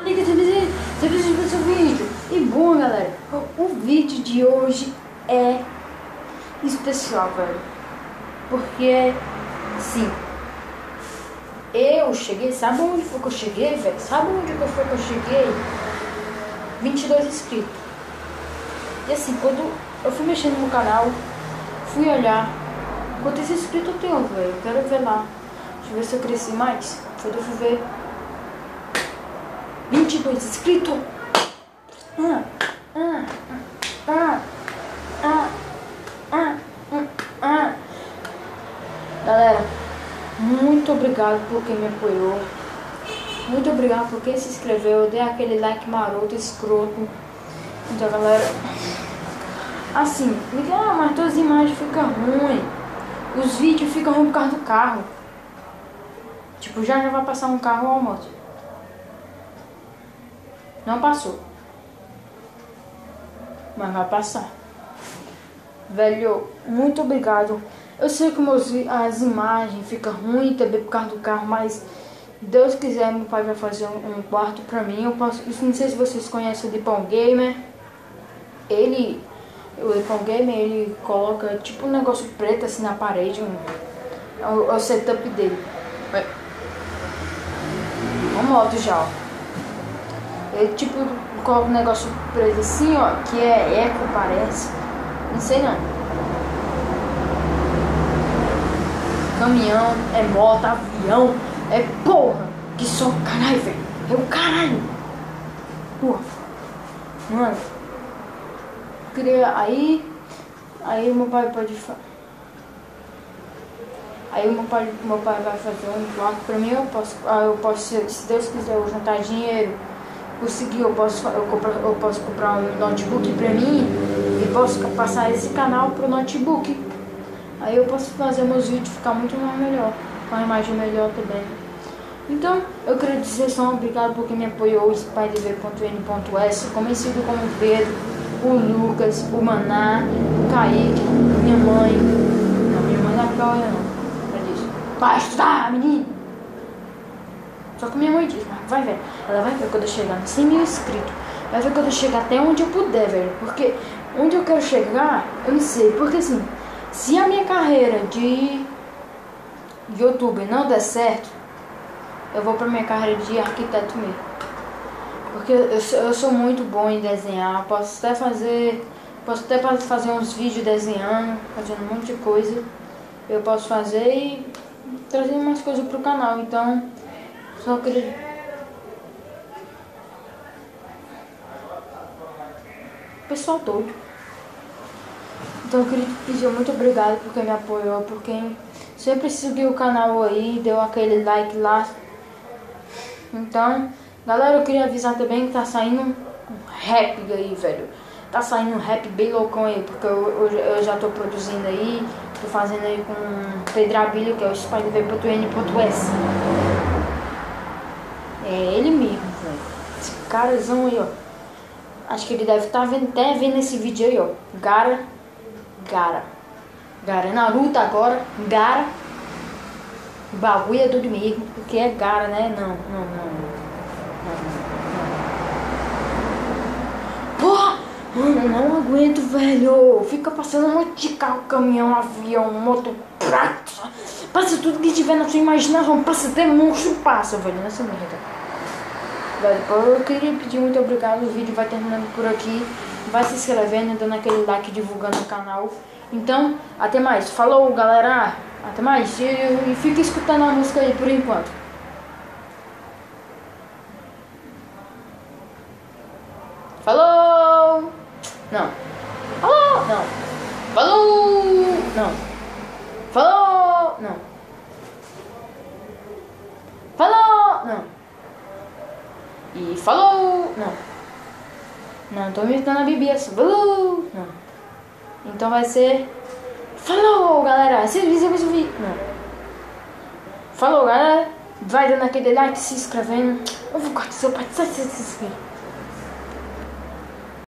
Liga para o seu vídeo. E bom, galera, o vídeo de hoje é especial, velho. Porque, sim, eu cheguei, sabe onde foi que eu cheguei, velho? Sabe onde foi que eu cheguei? 22 inscritos. E assim, quando eu fui mexendo no canal, fui olhar quantos inscritos eu tenho, velho. Eu quero ver lá. Deixa eu ver se eu cresci mais. Quando eu fui ver 22 inscritos. Galera, muito obrigado por quem me apoiou. Muito obrigado por quem se inscreveu. Dê aquele like maroto, escroto. Então, galera, assim, mas todas as imagens ficam ruins. Os vídeos ficam ruins por causa do carro. Tipo, já vai passar um carro ou uma moto. Não passou. Mas vai passar. Velho, muito obrigado. Eu sei que as imagens ficam ruins também por causa do carro, mas Deus quiser, meu pai vai fazer um quarto pra mim. Eu posso. Não sei se vocês conhecem o Lipão Gamer. O Lipão Gamer, ele coloca tipo um negócio preto assim na parede. É o setup dele. Uma moto já, ó. Ele tipo coloca um negócio preso assim, ó, que é eco, parece. Não sei não. Caminhão, é moto, avião, é porra. Que só caralho, velho. É o caralho. Porra. Mano. Aí meu pai pode Aí meu pai vai fazer um quarto pra mim. Eu posso, se Deus quiser, eu juntar dinheiro, conseguir, eu posso comprar um notebook pra mim e posso passar esse canal pro notebook. Aí eu posso fazer meus vídeos ficar muito mais melhor, com a imagem melhor também. Então, eu queria dizer só obrigado por quem me apoiou, o SpiderV.N.S, conhecido como Pedro, o Lucas, o Maná, o Kaique, minha mãe. Não, minha mãe não vai olhar não. Vai estudar, menino! Só que minha mãe diz, mas vai ver. Ela vai ver quando eu chegar nos 100 mil inscritos. Vai ver quando eu chegar até onde eu puder, velho. Porque onde eu quero chegar, eu não sei. Porque assim, se a minha carreira de youtuber não der certo, eu vou pra minha carreira de arquiteto mesmo. Porque eu sou muito bom em desenhar. Posso até fazer uns vídeos desenhando, fazendo um monte de coisa. Eu posso fazer e trazer mais coisas pro canal. Então, só queria... Pessoal doido. Então eu queria pedir muito obrigado por quem me apoiou, por quem sempre seguiu o canal aí, deu aquele like lá. Então, galera, eu queria avisar também que tá saindo um rap aí, velho. Tá saindo um rap bem loucão aí, porque eu já tô produzindo aí. Tô fazendo aí com Pedro Abílio, que é o SpiderV.N.S. É ele mesmo, velho. Esse carazão aí, ó. Acho que ele deve estar até vendo esse vídeo aí, ó. Gara Naruto agora. Gara. O bagulho é tudo mesmo. Porque é Gara, né? Não. Porra! Mano, eu não aguento, velho. Fica passando um monte de carro, caminhão, avião, moto, prato. Passa tudo que tiver na sua imaginação. Passa até monstro, passa, velho. Nessa merda. Velho, eu queria pedir muito obrigado. O vídeo vai terminando por aqui. Vai se inscrevendo, dando aquele like, divulgando o canal. Então, até mais. Falou, galera. Até mais. E fica escutando a música aí por enquanto. Falou! Não. Falou! Não. Falou! Não. Falou! Não. Falou! Não. E falou! Não. Não, tô imitando a Bibi assim. Falou! Não. Então vai ser... Falou, galera! Se inscreve. Não. Falou, galera! Vai dando aquele like, se inscrevendo. Eu vou cortar seu pai. Se inscrever.